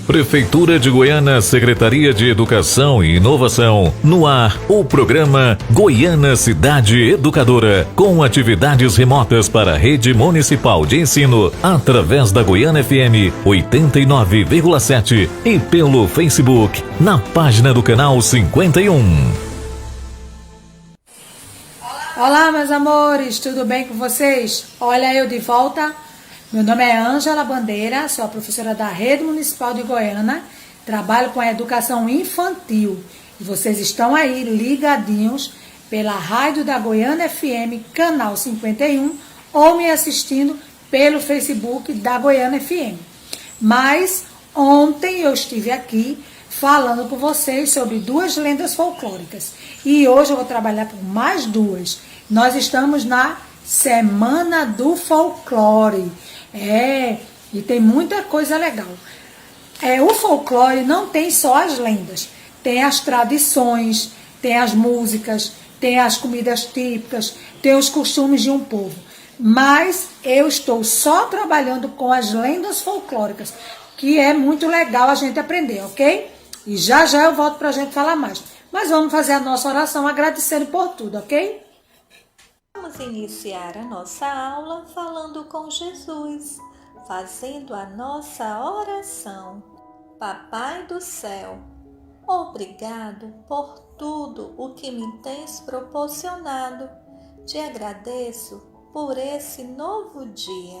Prefeitura de Goiânia, Secretaria de Educação e Inovação. No ar, o programa Goiânia Cidade Educadora, com atividades remotas para a rede municipal de ensino, através da Goiânia FM 89,7 e pelo Facebook, na página do canal 51. Olá, meus amores, tudo bem com vocês? Olha eu de volta. Meu nome é Ângela Bandeira, sou a professora da Rede Municipal de Goiânia, trabalho com a educação infantil e vocês estão aí ligadinhos pela rádio da Goiânia FM, canal 51, ou me assistindo pelo Facebook da Goiânia FM. Mas ontem eu estive aqui falando com vocês sobre 2 lendas folclóricas e hoje eu vou trabalhar por mais 2. Nós estamos na Semana do Folclore. E tem muita coisa legal. O folclore não tem só as lendas, tem as tradições, tem as músicas, tem as comidas típicas, tem os costumes de um povo. Mas eu estou só trabalhando com as lendas folclóricas, que é muito legal a gente aprender, ok? E já eu volto para a gente falar mais. Mas vamos fazer a nossa oração agradecendo por tudo, ok? Vamos iniciar a nossa aula falando com Jesus, fazendo a nossa oração. Papai do céu, obrigado por tudo o que me tens proporcionado. Te agradeço por esse novo dia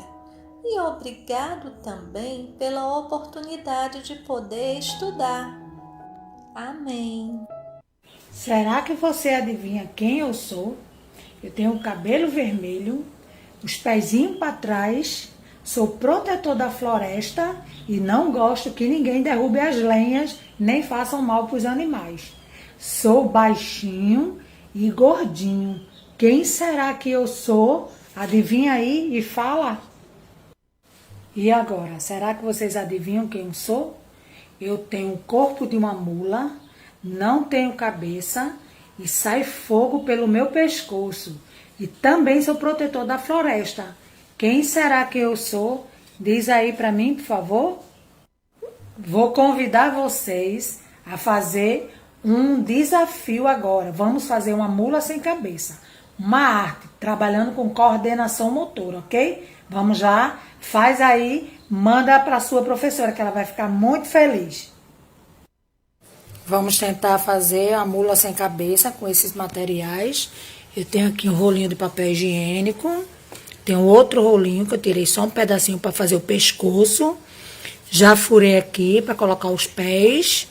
e obrigado também pela oportunidade de poder estudar. Amém. Será que você adivinha quem eu sou? Eu tenho o cabelo vermelho, os pezinhos para trás, sou protetor da floresta e não gosto que ninguém derrube as lenhas nem façam mal para os animais. Sou baixinho e gordinho. Quem será que eu sou? Adivinha aí e fala. E agora, será que vocês adivinham quem eu sou? Eu tenho o corpo de uma mula, não tenho cabeça e sai fogo pelo meu pescoço. E também sou protetor da floresta. Quem será que eu sou? Diz aí para mim, por favor. Vou convidar vocês a fazer um desafio agora. Vamos fazer uma mula sem cabeça. Uma arte, trabalhando com coordenação motora, ok? Vamos lá, faz aí, manda para sua professora que ela vai ficar muito feliz. Vamos tentar fazer a mula sem cabeça com esses materiais. Eu tenho aqui um rolinho de papel higiênico. Tenho outro rolinho que eu tirei só um pedacinho para fazer o pescoço. Já furei aqui para colocar os pés.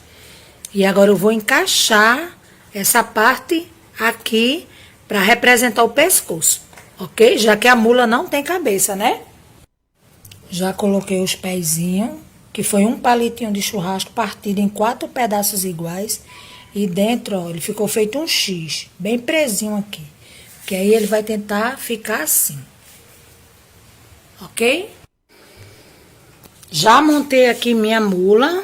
E agora eu vou encaixar essa parte aqui para representar o pescoço. Ok? Já que a mula não tem cabeça, né? Já coloquei os pezinhos, que foi um palitinho de churrasco partido em 4 pedaços iguais. E dentro, ó, ele ficou feito um X, bem presinho aqui. Que aí ele vai tentar ficar assim. Ok? Já montei aqui minha mula.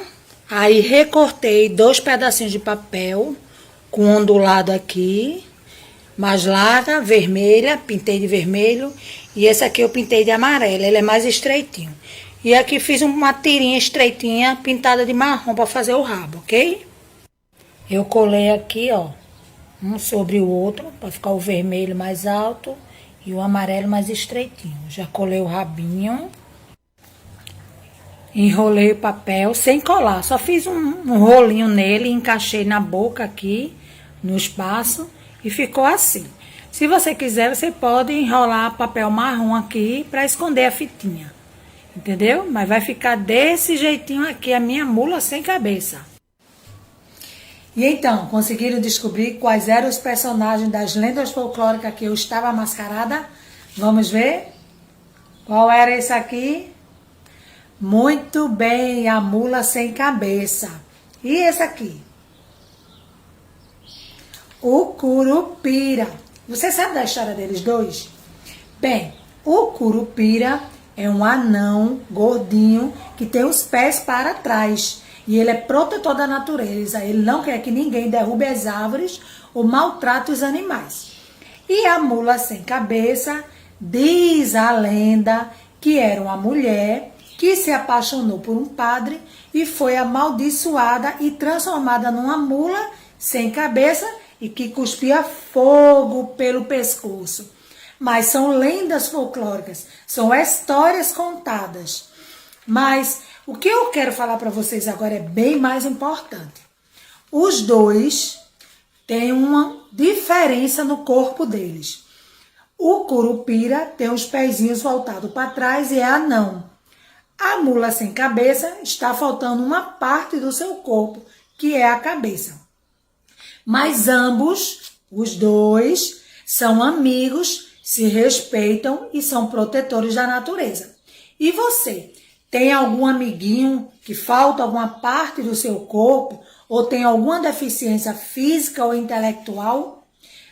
Aí recortei 2 pedacinhos de papel com ondulado aqui. Mais larga, vermelha, pintei de vermelho. E esse aqui eu pintei de amarelo, ele é mais estreitinho. E aqui fiz uma tirinha estreitinha, pintada de marrom para fazer o rabo, ok? Eu colei aqui, ó, um sobre o outro, para ficar o vermelho mais alto e o amarelo mais estreitinho. Já colei o rabinho. Enrolei o papel sem colar, só fiz um rolinho nele, encaixei na boca aqui, no espaço, e ficou assim. Se você quiser, você pode enrolar papel marrom aqui para esconder a fitinha. Entendeu? Mas vai ficar desse jeitinho aqui, a minha mula sem cabeça. E então, conseguiram descobrir quais eram os personagens das lendas folclóricas que eu estava mascarada? Vamos ver? Qual era esse aqui? Muito bem, a mula sem cabeça. E esse aqui? O Curupira. Você sabe da história deles dois? Bem, o Curupira é um anão gordinho que tem os pés para trás. E ele é protetor da natureza. Ele não quer que ninguém derrube as árvores ou maltrate os animais. E a mula sem cabeça, diz a lenda que era uma mulher que se apaixonou por um padre e foi amaldiçoada e transformada numa mula sem cabeça e que cuspia fogo pelo pescoço. Mas são lendas folclóricas, são histórias contadas. Mas o que eu quero falar para vocês agora é bem mais importante. Os dois têm uma diferença no corpo deles. O curupira tem os pezinhos voltados para trás e é anão. A mula sem cabeça está faltando uma parte do seu corpo, que é a cabeça. Mas ambos, os dois, são amigos, se respeitam e são protetores da natureza. E você, tem algum amiguinho que falta alguma parte do seu corpo ou tem alguma deficiência física ou intelectual?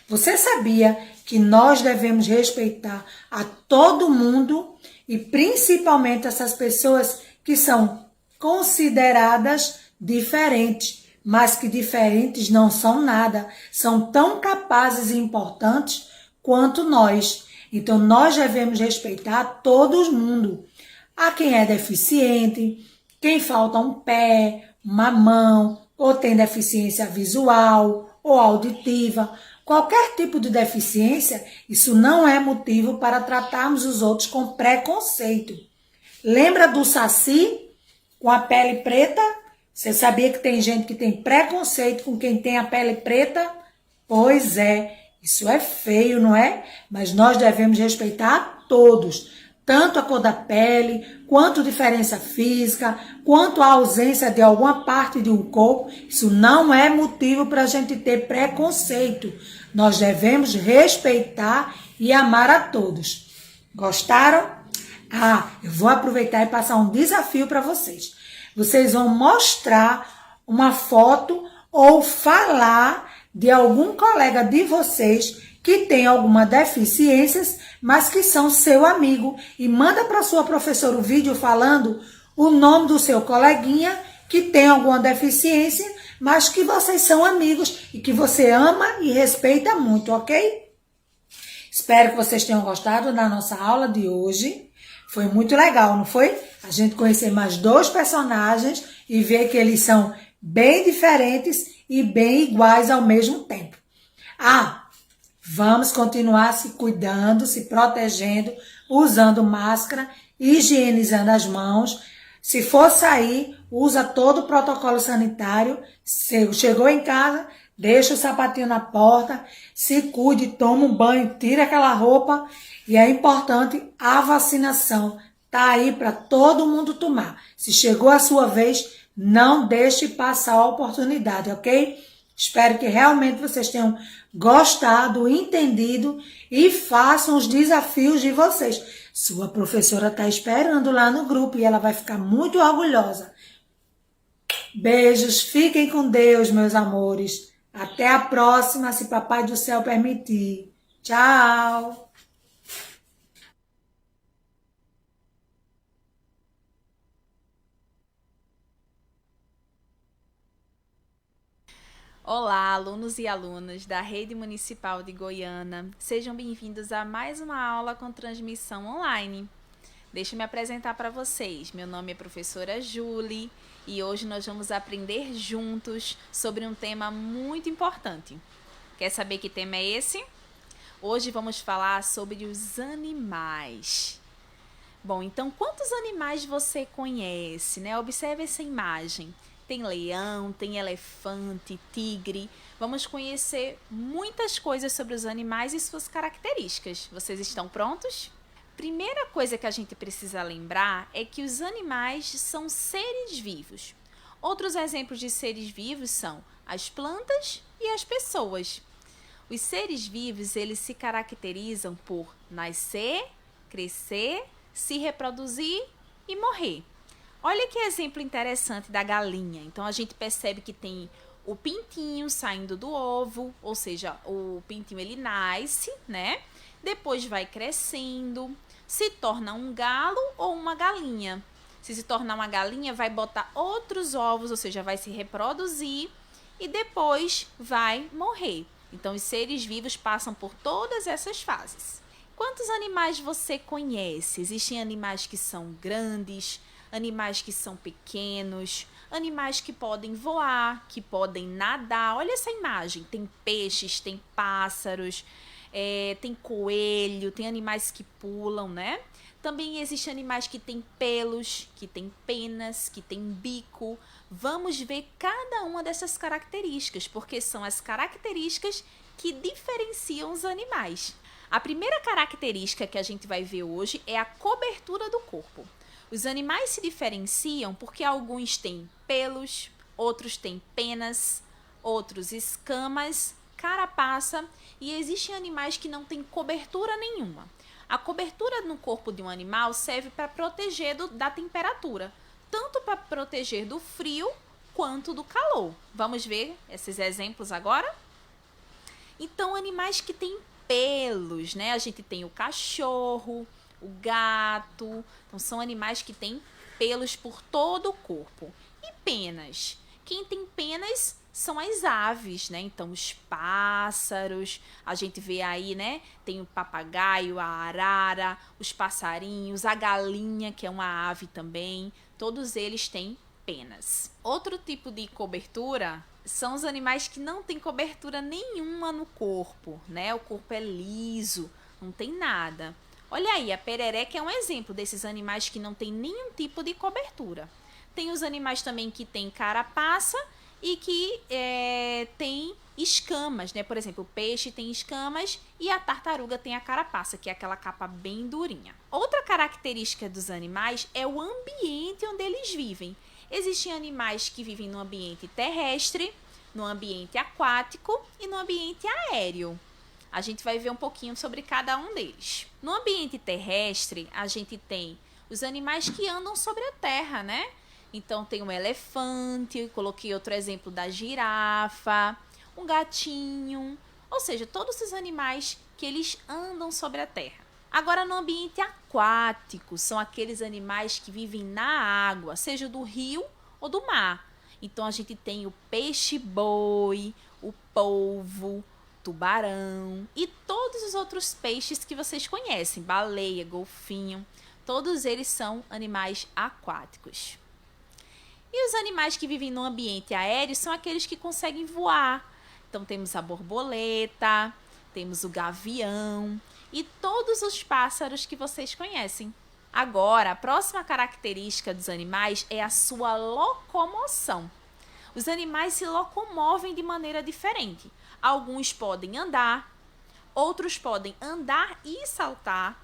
Você sabia que nós devemos respeitar a todo mundo e principalmente essas pessoas que são consideradas diferentes, mas que diferentes não são nada, são tão capazes e importantes quanto nós. Então nós devemos respeitar todo mundo. A quem é deficiente, quem falta um pé, uma mão, ou tem deficiência visual ou auditiva, qualquer tipo de deficiência, isso não é motivo para tratarmos os outros com preconceito. Lembra do Saci com a pele preta? Você sabia que tem gente que tem preconceito com quem tem a pele preta? Pois é, isso é feio, não é? Mas nós devemos respeitar a todos, tanto a cor da pele, quanto diferença física, quanto a ausência de alguma parte de um corpo. Isso não é motivo para a gente ter preconceito. Nós devemos respeitar e amar a todos. Gostaram? Eu vou aproveitar e passar um desafio para vocês. Vocês vão mostrar uma foto ou falar de algum colega de vocês que tem alguma deficiência, mas que são seu amigo. E manda para sua professora o vídeo falando o nome do seu coleguinha que tem alguma deficiência, mas que vocês são amigos e que você ama e respeita muito, ok? Espero que vocês tenham gostado da nossa aula de hoje. Foi muito legal, não foi? A gente conhecer mais dois personagens e ver que eles são bem diferentes e bem iguais ao mesmo tempo. Vamos continuar se cuidando, se protegendo, usando máscara, higienizando as mãos. Se for sair, usa todo o protocolo sanitário. Chegou em casa, deixa o sapatinho na porta, se cuide, toma um banho, tira aquela roupa. E é importante a vacinação. Tá aí para todo mundo tomar. Se chegou a sua vez, não deixe passar a oportunidade, ok? Espero que realmente vocês tenham gostado, entendido e façam os desafios de vocês. Sua professora está esperando lá no grupo e ela vai ficar muito orgulhosa. Beijos, fiquem com Deus, meus amores. Até a próxima, se Papai do Céu permitir. Tchau! Olá, alunos e alunas da Rede Municipal de Goiânia. Sejam bem-vindos a mais uma aula com transmissão online. Deixa eu me apresentar para vocês. Meu nome é professora Julie e hoje nós vamos aprender juntos sobre um tema muito importante. Quer saber que tema é esse? Hoje vamos falar sobre os animais. Bom, então quantos animais você conhece, né? Observe essa imagem. Tem leão, tem elefante, tigre. Vamos conhecer muitas coisas sobre os animais e suas características. Vocês estão prontos? Primeira coisa que a gente precisa lembrar é que os animais são seres vivos. Outros exemplos de seres vivos são as plantas e as pessoas. Os seres vivos, eles se caracterizam por nascer, crescer, se reproduzir e morrer. Olha que exemplo interessante da galinha. Então, a gente percebe que tem o pintinho saindo do ovo, ou seja, o pintinho ele nasce, né? Depois vai crescendo, se torna um galo ou uma galinha. Se tornar uma galinha, vai botar outros ovos, ou seja, vai se reproduzir e depois vai morrer. Então, os seres vivos passam por todas essas fases. Quantos animais você conhece? Existem animais que são grandes, animais que são pequenos, animais que podem voar, que podem nadar. Olha essa imagem, tem peixes, tem pássaros, tem coelho, tem animais que pulam, né? Também existem animais que têm pelos, que têm penas, que têm bico. Vamos ver cada uma dessas características, porque são as características que diferenciam os animais. A primeira característica que a gente vai ver hoje é a cobertura do corpo. Os animais se diferenciam porque alguns têm pelos, outros têm penas, outros escamas, carapaça, e existem animais que não têm cobertura nenhuma. A cobertura no corpo de um animal serve para proteger da temperatura, tanto para proteger do frio quanto do calor. Vamos ver esses exemplos agora? Então, animais que têm pelos, né? A gente tem o cachorro, o gato. Então, são animais que têm pelos por todo o corpo. E penas? Quem tem penas são as aves, né? Então, os pássaros, a gente vê aí, né? Tem o papagaio, a arara, os passarinhos, a galinha, que é uma ave também. Todos eles têm penas. Outro tipo de cobertura são os animais que não têm cobertura nenhuma no corpo, né? O corpo é liso, não tem nada. Olha aí, a perereca é um exemplo desses animais que não tem nenhum tipo de cobertura. Tem os animais também que têm carapaça e que tem escamas, né? Por exemplo, o peixe tem escamas e a tartaruga tem a carapaça, que é aquela capa bem durinha. Outra característica dos animais é o ambiente onde eles vivem. Existem animais que vivem no ambiente terrestre, no ambiente aquático e no ambiente aéreo. A gente vai ver um pouquinho sobre cada um deles. No ambiente terrestre, a gente tem os animais que andam sobre a terra, né? Então, tem um elefante, coloquei outro exemplo da girafa, um gatinho, ou seja, todos os animais que eles andam sobre a terra. Agora, no ambiente aquático, são aqueles animais que vivem na água, seja do rio ou do mar. Então, a gente tem o peixe-boi, o polvo, tubarão e todos os outros peixes que vocês conhecem, baleia, golfinho, todos eles são animais aquáticos. E os animais que vivem no ambiente aéreo são aqueles que conseguem voar. Então, temos a borboleta, temos o gavião e todos os pássaros que vocês conhecem. Agora, a próxima característica dos animais é a sua locomoção. Os animais se locomovem de maneira diferente. Alguns podem andar, outros podem andar e saltar,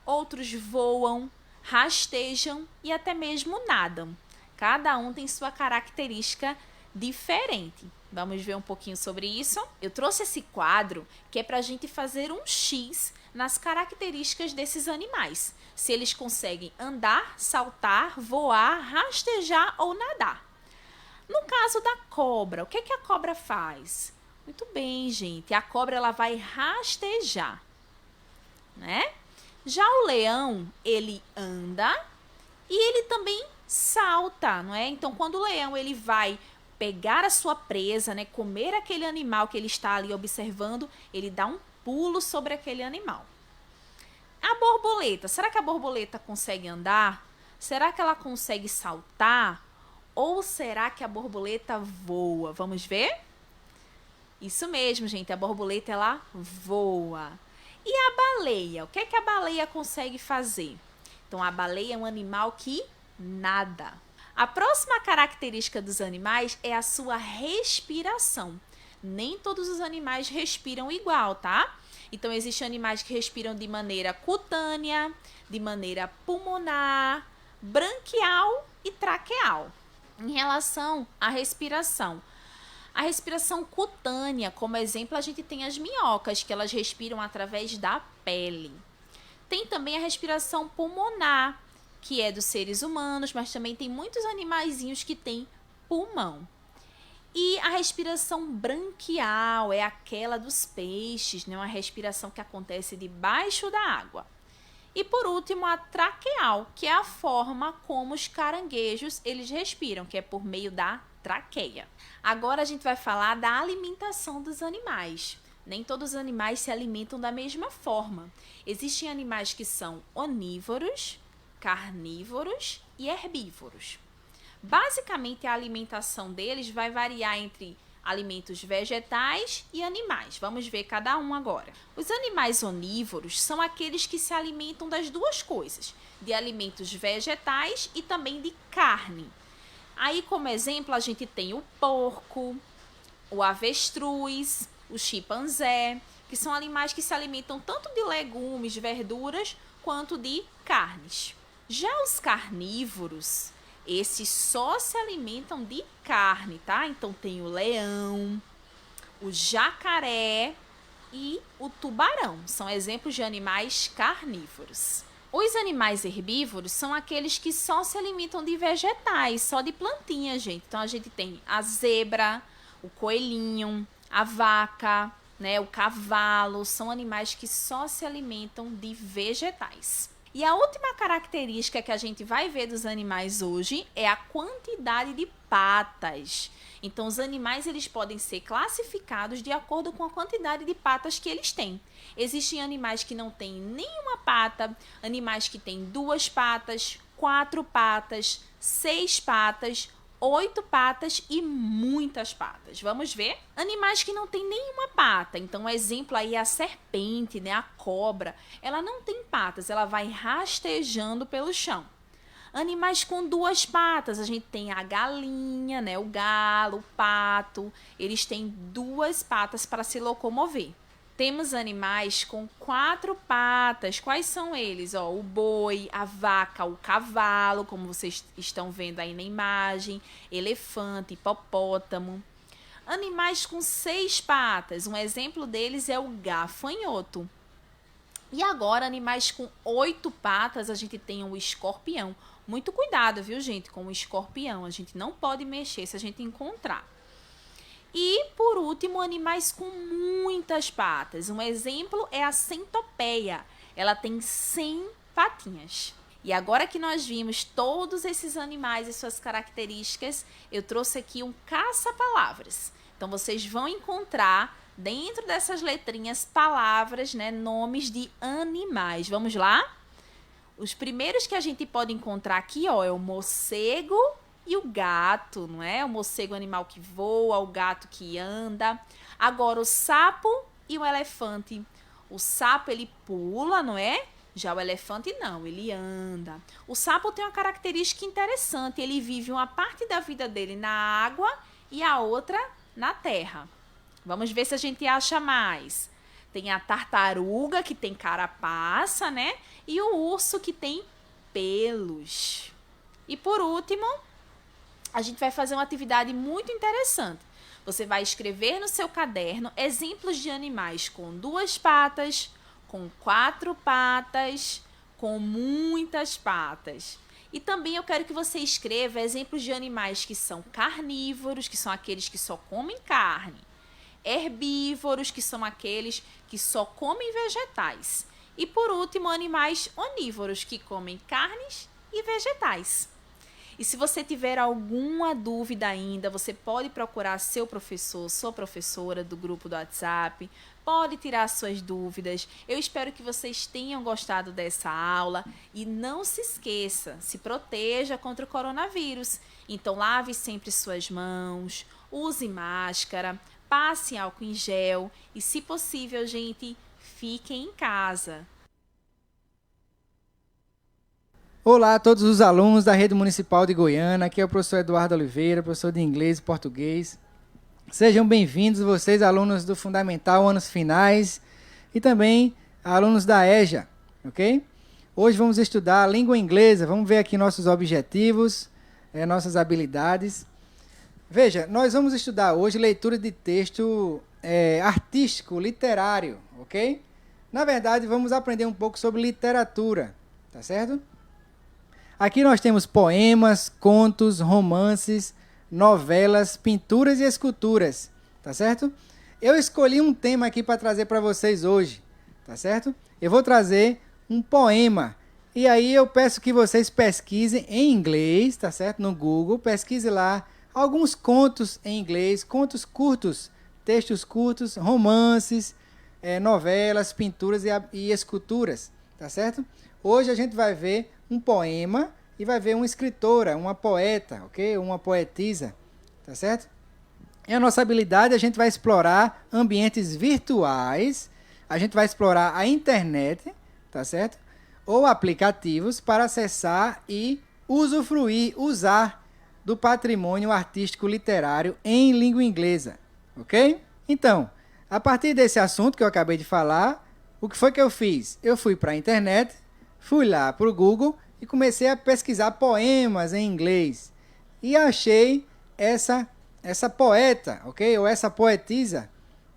outros voam, rastejam e até mesmo nadam. Cada um tem sua característica diferente. Vamos ver um pouquinho sobre isso? Eu trouxe esse quadro que é para a gente fazer um X nas características desses animais. Se eles conseguem andar, saltar, voar, rastejar ou nadar. No caso da cobra, o que a cobra faz? Muito bem, gente. A cobra ela vai rastejar, né? Já o leão, ele anda e ele também salta, não é? Então, quando o leão ele vai pegar a sua presa, né, comer aquele animal que ele está ali observando, ele dá um pulo sobre aquele animal. A borboleta, será que a borboleta consegue andar? Será que ela consegue saltar? Ou será que a borboleta voa? Vamos ver? Isso mesmo, gente, a borboleta ela voa. E a baleia? O que a baleia consegue fazer? Então, a baleia é um animal que nada. A próxima característica dos animais é a sua respiração. Nem todos os animais respiram igual, tá? Então, existem animais que respiram de maneira cutânea, de maneira pulmonar, branquial e traqueal. Em relação à respiração, a respiração cutânea, como exemplo, a gente tem as minhocas, que elas respiram através da pele. Tem também a respiração pulmonar, que é dos seres humanos, mas também tem muitos animaizinhos que têm pulmão. E a respiração branquial é aquela dos peixes, né? Uma respiração que acontece debaixo da água. E por último, a traqueal, que é a forma como os caranguejos eles respiram, que é por meio da traqueia. Agora a gente vai falar da alimentação dos animais. Nem todos os animais se alimentam da mesma forma. Existem animais que são onívoros, carnívoros e herbívoros. Basicamente, a alimentação deles vai variar entre alimentos vegetais e animais. Vamos ver cada um agora. Os animais onívoros são aqueles que se alimentam das duas coisas, de alimentos vegetais e também de carne. Aí, como exemplo, a gente tem o porco, o avestruz, o chimpanzé, que são animais que se alimentam tanto de legumes, verduras, quanto de carnes. Já os carnívoros, esses só se alimentam de carne, tá? Então tem o leão, o jacaré e o tubarão. São exemplos de animais carnívoros. Os animais herbívoros são aqueles que só se alimentam de vegetais, só de plantinhas, gente. Então a gente tem a zebra, o coelhinho, a vaca, né, o cavalo, são animais que só se alimentam de vegetais. E a última característica que a gente vai ver dos animais hoje é a quantidade de patas. Então, os animais eles podem ser classificados de acordo com a quantidade de patas que eles têm. Existem animais que não têm nenhuma pata, animais que têm 2 patas, 4 patas, 6 patas, 8 patas e muitas patas. Vamos ver? Animais que não têm nenhuma pata. Então, um exemplo aí é a serpente, né? A cobra. Ela não tem patas, ela vai rastejando pelo chão. Animais com 2 patas, a gente tem a galinha, né? O galo, o pato. Eles têm 2 patas para se locomover. Temos animais com 4 patas. Quais são eles? Ó, o boi, a vaca, o cavalo, como vocês estão vendo aí na imagem, elefante, hipopótamo. Animais com 6 patas. Um exemplo deles é o gafanhoto. E agora, animais com 8 patas, a gente tem o escorpião. Muito cuidado, viu, gente, com o escorpião. A gente não pode mexer se a gente encontrar. E, por último, animais com muitas patas. Um exemplo é a centopeia. Ela tem 100 patinhas. E agora que nós vimos todos esses animais e suas características, eu trouxe aqui um caça-palavras. Então, vocês vão encontrar dentro dessas letrinhas palavras, né, nomes de animais. Vamos lá? Os primeiros que a gente pode encontrar aqui, ó, é o morcego e o gato, não é? O morcego é um animal que voa, o gato que anda. Agora, o sapo e o elefante. O sapo, ele pula, não é? Já o elefante, não, ele anda. O sapo tem uma característica interessante. Ele vive uma parte da vida dele na água e a outra na terra. Vamos ver se a gente acha mais. Tem a tartaruga, que tem carapaça, né? E o urso, que tem pelos. E por último, a gente vai fazer uma atividade muito interessante. Você vai escrever no seu caderno exemplos de animais com 2 patas, com 4 patas, com muitas patas. E também eu quero que você escreva exemplos de animais que são carnívoros, que são aqueles que só comem carne. Herbívoros, que são aqueles que só comem vegetais. E por último, animais onívoros, que comem carnes e vegetais. E se você tiver alguma dúvida ainda, você pode procurar seu professor, sua professora do grupo do WhatsApp, pode tirar suas dúvidas. Eu espero que vocês tenham gostado dessa aula e não se esqueça, se proteja contra o coronavírus. Então lave sempre suas mãos, use máscara, passe álcool em gel e, se possível, gente, fiquem em casa. Olá a todos os alunos da Rede Municipal de Goiânia, aqui é o professor Eduardo Oliveira, professor de inglês e português. Sejam bem-vindos vocês, alunos do Fundamental, anos finais, e também alunos da EJA, ok? Hoje vamos estudar a língua inglesa, vamos ver aqui nossos objetivos, nossas habilidades. Veja, nós vamos estudar hoje leitura de texto artístico, literário, ok? Na verdade, vamos aprender um pouco sobre literatura, tá certo? Aqui nós temos poemas, contos, romances, novelas, pinturas e esculturas, tá certo? Eu escolhi um tema aqui para trazer para vocês hoje, tá certo? Eu vou trazer um poema, e aí eu peço que vocês pesquisem em inglês, tá certo? No Google, pesquise lá alguns contos em inglês, contos curtos, textos curtos, romances, novelas, pinturas e esculturas, tá certo? Hoje a gente vai ver um poema e vai ver uma escritora, uma poeta, ok? Uma poetisa, tá certo? E a nossa habilidade, a gente vai explorar ambientes virtuais, a gente vai explorar a internet, tá certo? Ou aplicativos para acessar e usufruir, usar do patrimônio artístico literário em língua inglesa, ok? Então, a partir desse assunto que eu acabei de falar, o que foi que eu fiz? Eu fui para a internet, fui lá para o Google e comecei a pesquisar poemas em inglês. E achei essa poeta, ok? Ou essa poetisa,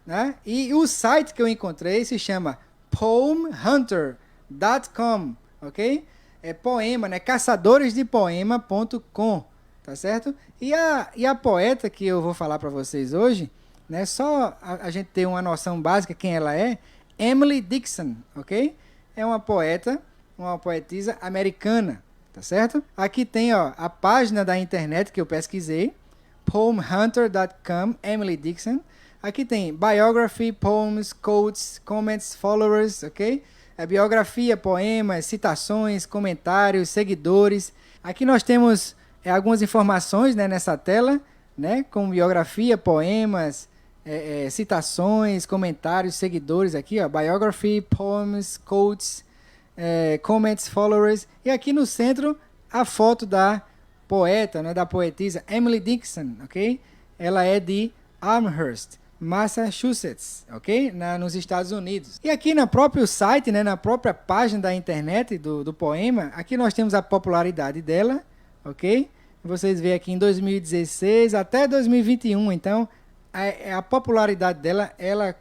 né? E o site que eu encontrei se chama poemhunter.com, ok? É poema, né? caçadoresdepoema.com, tá certo? E a poeta que eu vou falar para vocês hoje, né? Só a gente ter uma noção básica quem ela é, Emily Dickinson, ok? É uma poeta, uma poetisa americana, tá certo? Aqui tem, ó, a página da internet que eu pesquisei, poemhunter.com, Emily Dickinson. Aqui tem biography, poems, quotes, comments, followers, ok? A biografia, poemas, citações, comentários, seguidores. Aqui nós temos algumas informações, né, nessa tela, né, com biografia, poemas, citações, comentários, seguidores aqui, ó, biography, poems, quotes, comments, followers. E aqui no centro a foto da poeta, né, da poetisa Emily Dickinson, ok? Ela é de Amherst, Massachusetts, ok? Nos Estados Unidos. E aqui no próprio site, né, na própria página da internet do poema, aqui nós temos a popularidade dela, ok? Vocês veem aqui em 2016 até 2021, então a popularidade dela, ela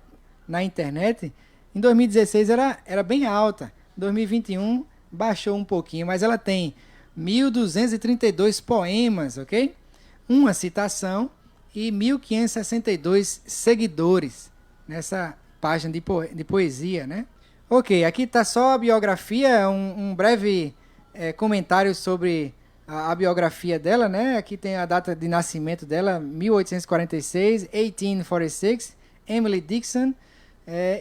na internet, em 2016 era bem alta, em 2021 baixou um pouquinho, mas ela tem 1.232 poemas, ok? Uma citação e 1.562 seguidores nessa página de poesia, né? Ok, aqui está só a biografia, um breve comentário sobre a biografia dela, né? Aqui tem a data de nascimento dela, 1846, 1846, Emily Dickinson.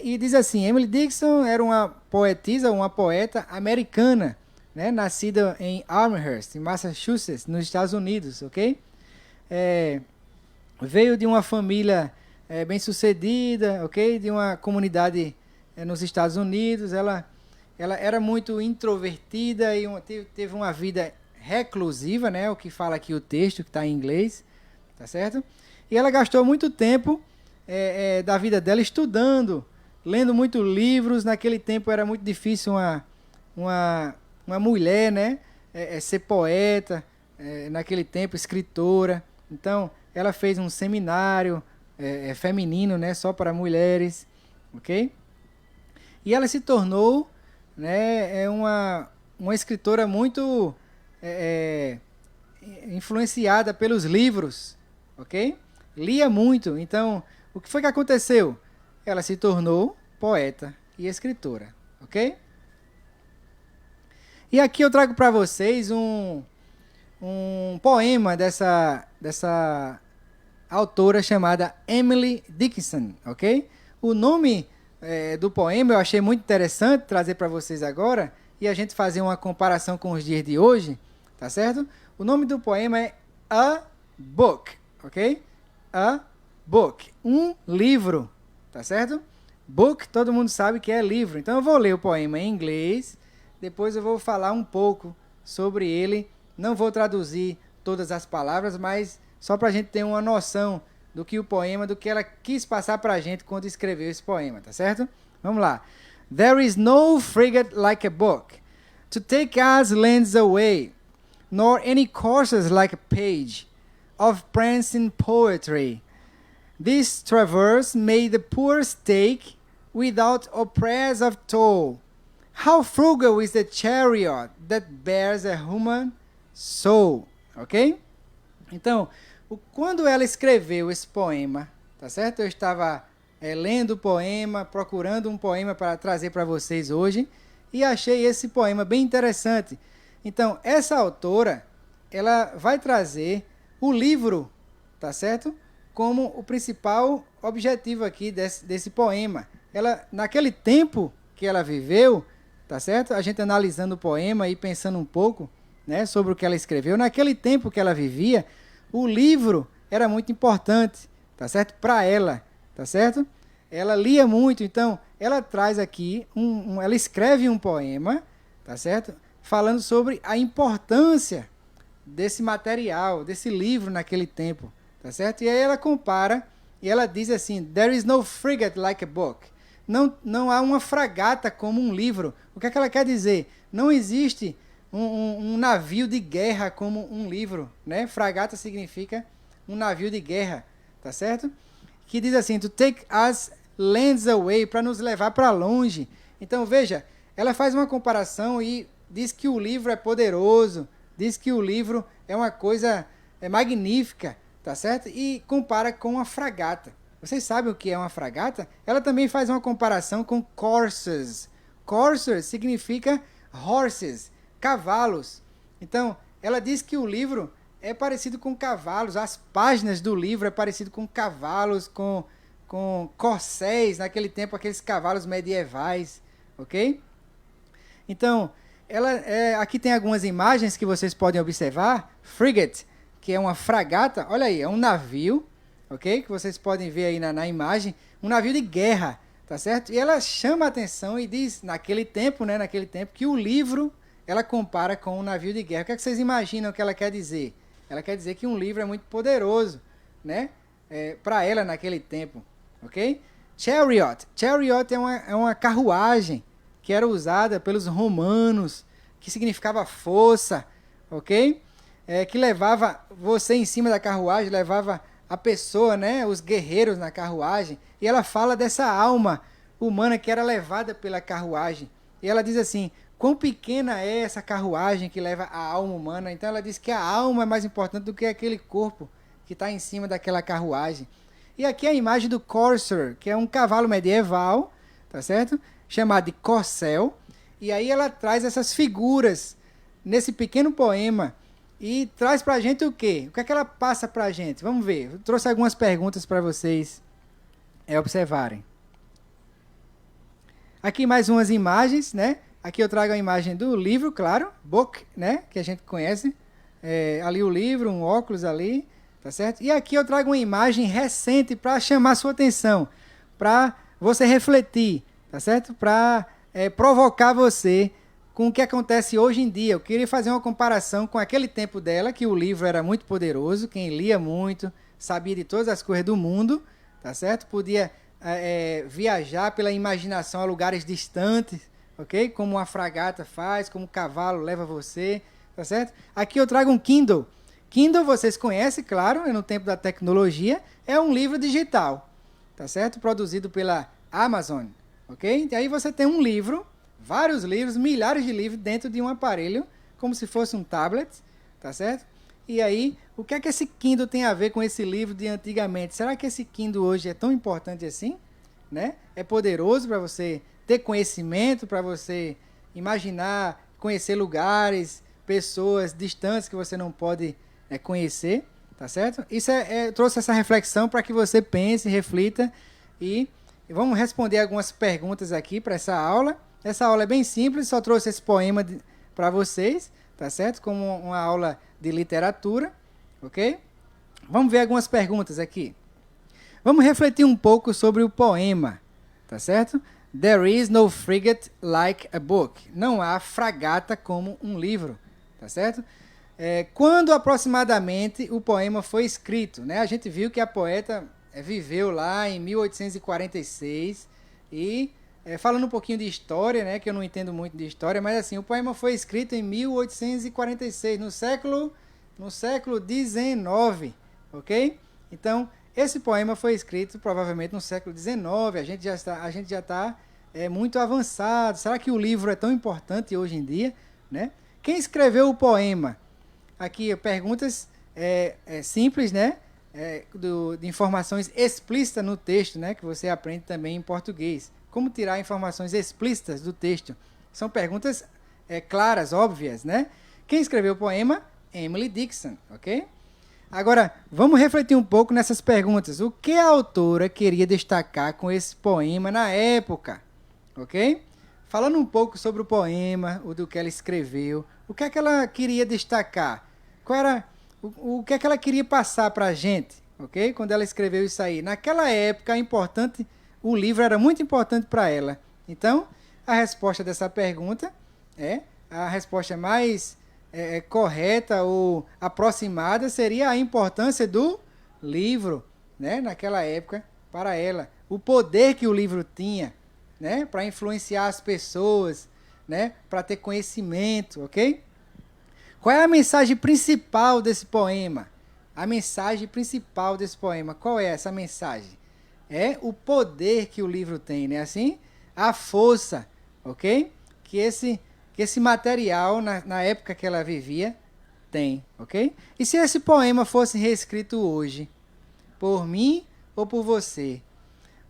E diz assim, Emily Dickinson era uma poetisa, uma poeta americana, né? Nascida em Amherst, em Massachusetts, nos Estados Unidos, ok? Veio de uma família bem-sucedida, ok? De uma comunidade nos Estados Unidos. Ela era muito introvertida e teve uma vida reclusiva, né? O que fala aqui o texto, que está em inglês, tá certo? E ela gastou muito tempo da vida dela estudando, lendo muitos livros. Naquele tempo era muito difícil uma mulher, né? Ser poeta, naquele tempo escritora. Então, ela fez um seminário feminino, né? Só para mulheres, ok? E ela se tornou, né? Uma escritora muito influenciada pelos livros, ok? Lia muito. Então, o que foi que aconteceu? Ela se tornou poeta e escritora, ok? E aqui eu trago para vocês um poema dessa autora chamada Emily Dickinson, ok? O nome do poema eu achei muito interessante trazer para vocês agora e a gente fazer uma comparação com os dias de hoje, tá certo? O nome do poema é A Book, ok? A Book, um livro, tá certo? Book, todo mundo sabe que é livro. Então eu vou ler o poema em inglês, depois eu vou falar um pouco sobre ele. Não vou traduzir todas as palavras, mas só para a gente ter uma noção do que do que ela quis passar para a gente quando escreveu esse poema, tá certo? Vamos lá. There is no frigate like a book to take us lands away, nor any courses like a page of prancing poetry. This traverse may the poorest take without oppress of toll. How frugal is the chariot that bears a human soul. Ok? Então, quando ela escreveu esse poema, tá certo? Eu estava lendo o poema, procurando um poema para trazer para vocês hoje e achei esse poema bem interessante. Então, essa autora, ela vai trazer o livro, tá certo? Como o principal objetivo aqui desse poema. Ela, naquele tempo que ela viveu, tá certo? A gente analisando o poema e pensando um pouco, né, sobre o que ela escreveu. Naquele tempo que ela vivia, o livro era muito importante, tá certo? Para ela, tá certo? Ela lia muito, então ela traz aqui, ela escreve um poema, tá certo? Falando sobre a importância desse material, desse livro naquele tempo, tá certo? E aí ela compara e ela diz assim: There is no frigate like a book. Não há uma fragata como um livro. O que é que ela quer dizer? Não existe um navio de guerra como um livro, né? Fragata significa um navio de guerra, tá certo? Que diz assim: To take us lands away, para nos levar para longe. Então veja, ela faz uma comparação e diz que o livro é poderoso, diz que o livro é uma coisa magnífica, tá certo? E compara com uma fragata. Vocês sabem o que é uma fragata? Ela também faz uma comparação com coursers. Coursers significa horses, cavalos. Então, ela diz que o livro é parecido com cavalos, as páginas do livro é parecido com cavalos, com corcéis, naquele tempo, aqueles cavalos medievais, ok? Então, aqui tem algumas imagens que vocês podem observar. Frigate, que é uma fragata, olha aí, é um navio, ok? Que vocês podem ver aí na imagem, um navio de guerra, tá certo? E ela chama a atenção e diz, naquele tempo, que o livro, ela compara com um navio de guerra. O que é que vocês imaginam que ela quer dizer? Ela quer dizer que um livro é muito poderoso, né? Para ela naquele tempo, ok? Chariot. Chariot é uma carruagem que era usada pelos romanos, que significava força, ok? Que levava você em cima da carruagem, levava a pessoa, né, os guerreiros na carruagem, e ela fala dessa alma humana que era levada pela carruagem. E ela diz assim: quão pequena é essa carruagem que leva a alma humana? Então ela diz que a alma é mais importante do que aquele corpo que está em cima daquela carruagem. E aqui a imagem do courser, que é um cavalo medieval, tá certo? Chamado de corcel. E aí ela traz essas figuras nesse pequeno poema e traz pra gente o quê? O que é que ela passa pra gente? Vamos ver. Eu trouxe algumas perguntas para vocês observarem. Aqui mais umas imagens, né? Aqui eu trago a imagem do livro, claro, book, né? Que a gente conhece. Ali o livro, um óculos ali, tá certo? E aqui eu trago uma imagem recente para chamar sua atenção, para você refletir, tá certo? Para provocar você com o que acontece hoje em dia. Eu queria fazer uma comparação com aquele tempo dela, que o livro era muito poderoso, quem lia muito, sabia de todas as coisas do mundo, tá certo? Podia viajar pela imaginação a lugares distantes, ok? Como uma fragata faz, como um cavalo leva você, tá certo? Aqui eu trago um Kindle. Kindle vocês conhecem, claro, é no tempo da tecnologia, é um livro digital, tá certo? Produzido pela Amazon, ok? E aí você tem um livro, vários livros, milhares de livros dentro de um aparelho, como se fosse um tablet, tá certo? E aí, o que é que esse Kindle tem a ver com esse livro de antigamente? Será que esse Kindle hoje é tão importante assim? Né? É poderoso para você ter conhecimento, para você imaginar, conhecer lugares, pessoas distantes que você não pode conhecer, tá certo? Isso trouxe essa reflexão para que você pense, reflita e vamos responder algumas perguntas aqui para essa aula. Essa aula é bem simples, só trouxe esse poema para vocês, tá certo? Como uma aula de literatura, ok? Vamos ver algumas perguntas aqui. Vamos refletir um pouco sobre o poema, tá certo? There is no frigate like a book. Não há fragata como um livro, tá certo? Quando aproximadamente o poema foi escrito, né? A gente viu que a poeta viveu lá em 1846 e falando um pouquinho de história, né, que eu não entendo muito de história, mas assim, o poema foi escrito em 1846, no século XIX, ok? Então, esse poema foi escrito provavelmente no século XIX, a gente já está muito avançado. Será que o livro é tão importante hoje em dia, né? Quem escreveu o poema? Aqui, perguntas simples, né? De informações explícitas no texto, né? Que você aprende também em português. Como tirar informações explícitas do texto? São perguntas claras, óbvias, né? Quem escreveu o poema? Emily Dickinson, ok? Agora, vamos refletir um pouco nessas perguntas. O que a autora queria destacar com esse poema na época? Ok? falando um pouco sobre o poema, o do que ela escreveu, o que é que ela queria destacar, qual era o que é que ela queria passar para a gente, ok? Quando ela escreveu isso aí. Naquela época, o livro era muito importante para ela. Então, a resposta dessa pergunta a resposta mais correta ou aproximada seria a importância do livro, né? Naquela época, para ela. O poder que o livro tinha, né? Para influenciar as pessoas, né? Para ter conhecimento, ok? Qual é a mensagem principal desse poema? A mensagem principal desse poema, qual é essa mensagem? É o poder que o livro tem, né? Assim, a força, ok? Que esse material, na época que ela vivia, tem, ok? E se esse poema fosse reescrito hoje, por mim ou por você,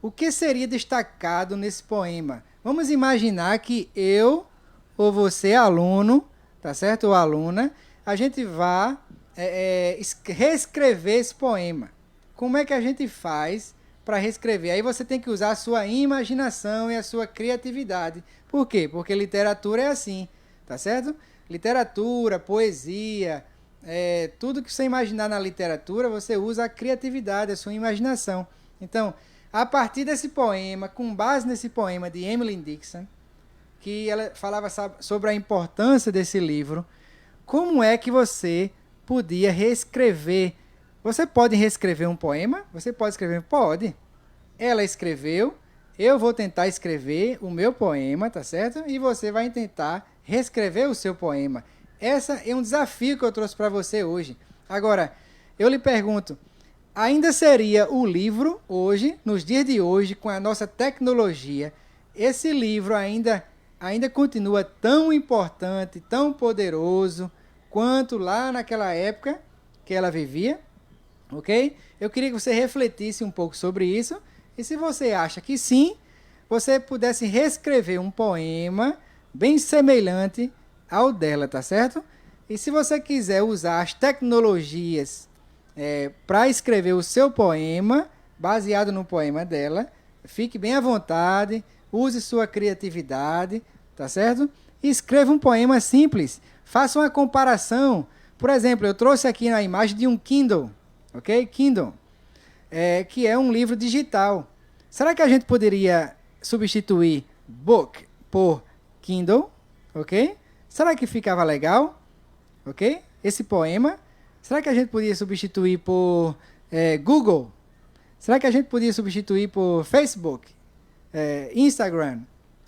o que seria destacado nesse poema? Vamos imaginar que eu ou você, aluno, tá certo? Ou aluna, a gente vá reescrever esse poema. Como é que a gente faz para reescrever? Aí você tem que usar a sua imaginação e a sua criatividade. Por quê? Porque literatura é assim, tá certo? Literatura, poesia, tudo que você imaginar na literatura, você usa a criatividade, a sua imaginação. Então, a partir desse poema, com base nesse poema de Emily Dickinson, que ela falava sobre a importância desse livro, como é que você podia reescrever? Você pode reescrever um poema? Você pode escrever? Pode. Ela escreveu, eu vou tentar escrever o meu poema, tá certo? E você vai tentar reescrever o seu poema. Esse é um desafio que eu trouxe para você hoje. Agora, eu lhe pergunto, ainda seria o livro hoje, nos dias de hoje, com a nossa tecnologia, esse livro ainda continua tão importante, tão poderoso, quanto lá naquela época que ela vivia, ok? Eu queria que você refletisse um pouco sobre isso, e se você acha que sim, você pudesse reescrever um poema bem semelhante ao dela, tá certo? E se você quiser usar as tecnologias para escrever o seu poema, baseado no poema dela, fique bem à vontade, use sua criatividade, tá certo? E escreva um poema simples. Faça uma comparação. Por exemplo, eu trouxe aqui na imagem de um Kindle, ok? Kindle, que é um livro digital. Será que a gente poderia substituir book por Kindle, ok? Será que ficava legal, ok? Esse poema. Será que a gente podia substituir por Google? Será que a gente podia substituir por Facebook? Instagram,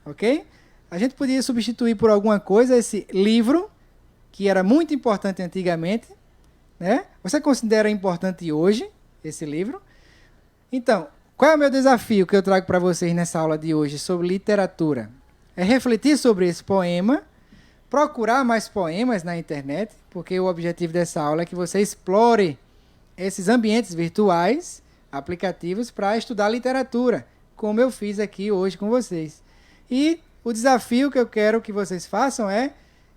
ok? A gente podia substituir por alguma coisa esse livro, que era muito importante antigamente, né? Você considera importante hoje esse livro? Então, qual é o meu desafio que eu trago para vocês nessa aula de hoje sobre literatura? É refletir sobre esse poema, procurar mais poemas na internet, porque o objetivo dessa aula é que você explore esses ambientes virtuais, aplicativos, para estudar literatura, como eu fiz aqui hoje com vocês. E o desafio que eu quero que vocês façam é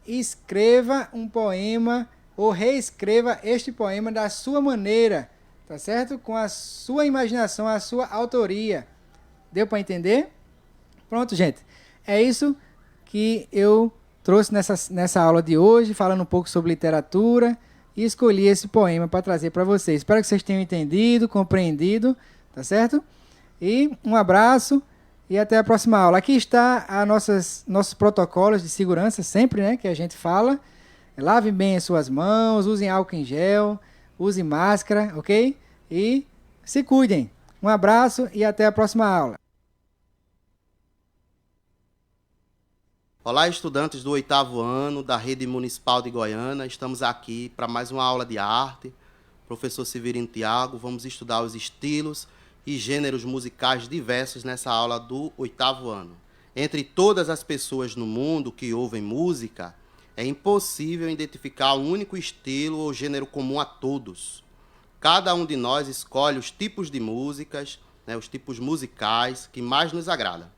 escreva um poema ou reescreva este poema da sua maneira, tá certo? Com a sua imaginação, a sua autoria. Deu para entender? Pronto, gente. É isso que eu trouxe nessa aula de hoje, falando um pouco sobre literatura, e escolhi esse poema para trazer para vocês. Espero que vocês tenham entendido, compreendido, tá certo? E um abraço e até a próxima aula. Aqui está nossos protocolos de segurança, sempre, né, que a gente fala. Lavem bem as suas mãos, usem álcool em gel, usem máscara, ok? E se cuidem. Um abraço e até a próxima aula. Olá, estudantes do 8º ano da Rede Municipal de Goiânia. Estamos aqui para mais uma aula de arte. Professor Severino Tiago, vamos estudar os estilos e gêneros musicais diversos nessa aula do 8º ano. Entre todas as pessoas no mundo que ouvem música, é impossível identificar um único estilo ou gênero comum a todos. Cada um de nós escolhe os tipos de músicas, né, os tipos musicais que mais nos agradam.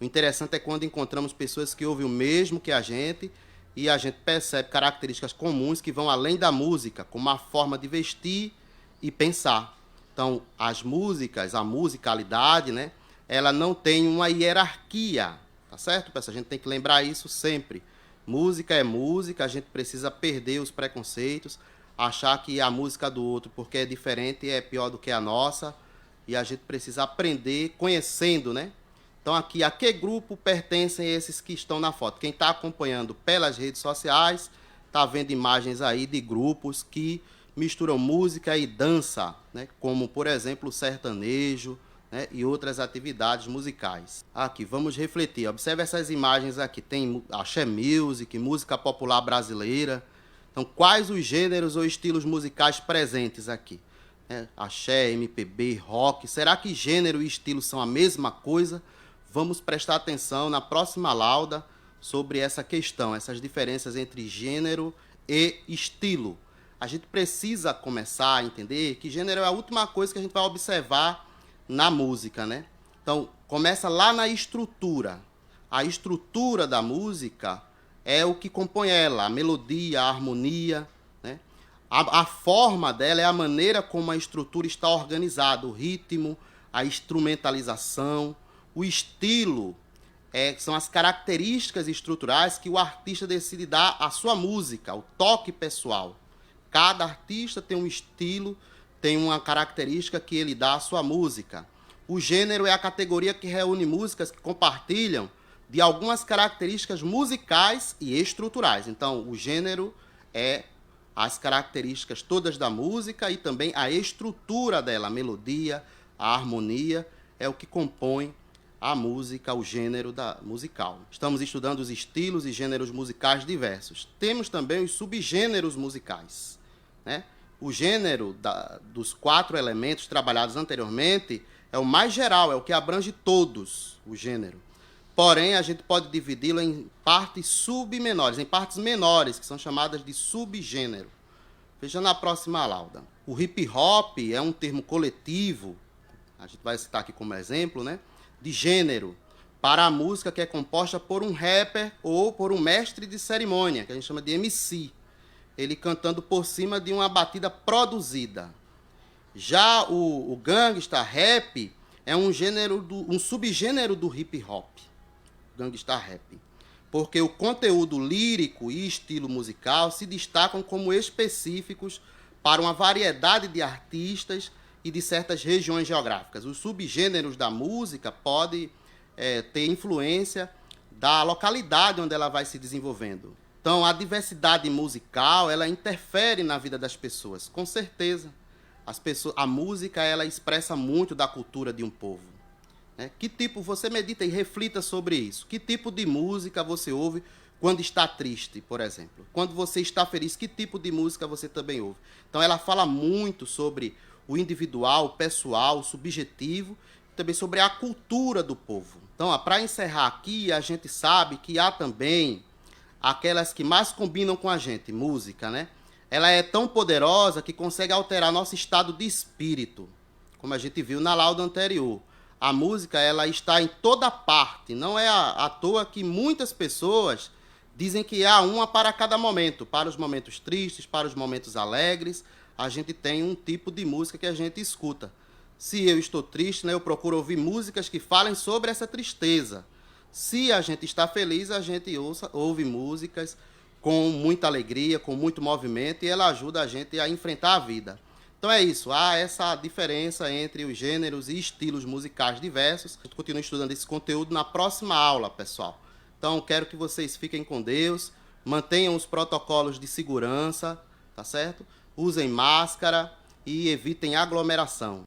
O interessante é quando encontramos pessoas que ouvem o mesmo que a gente e a gente percebe características comuns que vão além da música, como a forma de vestir e pensar. Então, as músicas, a musicalidade, né, ela não tem uma hierarquia. tá certo, pessoal? A gente tem que lembrar isso sempre. Música é música, a gente precisa perder os preconceitos, achar que a música do outro, porque é diferente, é pior do que a nossa, e a gente precisa aprender conhecendo, né? Então aqui, a que grupo pertencem esses que estão na foto? Quem está acompanhando pelas redes sociais, está vendo imagens aí de grupos que misturam música e dança, né? Como, por exemplo, o sertanejo, né? E outras atividades musicais. Aqui, vamos refletir. Observe essas imagens aqui. Tem axé music, música popular brasileira. Então, quais os gêneros ou estilos musicais presentes aqui? Axé, MPB, rock. Será que gênero e estilo são a mesma coisa? Vamos prestar atenção na próxima lauda sobre essa questão, essas diferenças entre gênero e estilo. A gente precisa começar a entender que gênero é a última coisa que a gente vai observar na música, né? Então, começa lá na estrutura. A estrutura da música é o que compõe ela, a melodia, a harmonia, né? A forma dela é a maneira como a estrutura está organizada, o ritmo, a instrumentalização. O estilo são as características estruturais que o artista decide dar à sua música, o toque pessoal. Cada artista tem um estilo, tem uma característica que ele dá à sua música. O gênero é a categoria que reúne músicas que compartilham de algumas características musicais e estruturais. Então, o gênero é as características todas da música e também a estrutura dela, a melodia, a harmonia, é o que compõe a música, o gênero musical. Estamos estudando os estilos e gêneros musicais diversos. Temos também os subgêneros musicais, né? O gênero dos 4 elementos trabalhados anteriormente é o mais geral, é o que abrange todos o gênero. Porém, a gente pode dividi-lo em partes submenores, em partes menores, que são chamadas de subgênero. Veja na próxima lauda. O hip hop é um termo coletivo, a gente vai citar aqui como exemplo, né? De gênero, para a música que é composta por um rapper ou por um mestre de cerimônia, que a gente chama de MC. Ele cantando por cima de uma batida produzida. Já o gangsta rap é um subgênero do hip hop, gangsta rap, porque o conteúdo lírico e estilo musical se destacam como específicos para uma variedade de artistas e de certas regiões geográficas. Os subgêneros da música podem ter influência da localidade onde ela vai se desenvolvendo. Então, a diversidade musical, ela interfere na vida das pessoas, com certeza. A música, ela expressa muito da cultura de um povo. Que tipo, você medita e reflita sobre isso. Que tipo de música você ouve quando está triste, por exemplo? Quando você está feliz, que tipo de música você também ouve? Então, ela fala muito sobre o individual, o pessoal, o subjetivo, também sobre a cultura do povo. Então, para encerrar aqui, a gente sabe que há também aquelas que mais combinam com a gente, música, né? Ela é tão poderosa que consegue alterar nosso estado de espírito, como a gente viu na lauda anterior. A música, ela está em toda parte, não é à toa que muitas pessoas dizem que há uma para cada momento, para os momentos tristes, para os momentos alegres. A gente tem um tipo de música que a gente escuta. Se eu estou triste, né, eu procuro ouvir músicas que falem sobre essa tristeza. Se a gente está feliz, a gente ouve músicas com muita alegria, com muito movimento, e ela ajuda a gente a enfrentar a vida. Então é isso, há essa diferença entre os gêneros e estilos musicais diversos. A gente continua estudando esse conteúdo na próxima aula, pessoal. Então quero que vocês fiquem com Deus, mantenham os protocolos de segurança, tá certo? Usem máscara e evitem aglomeração.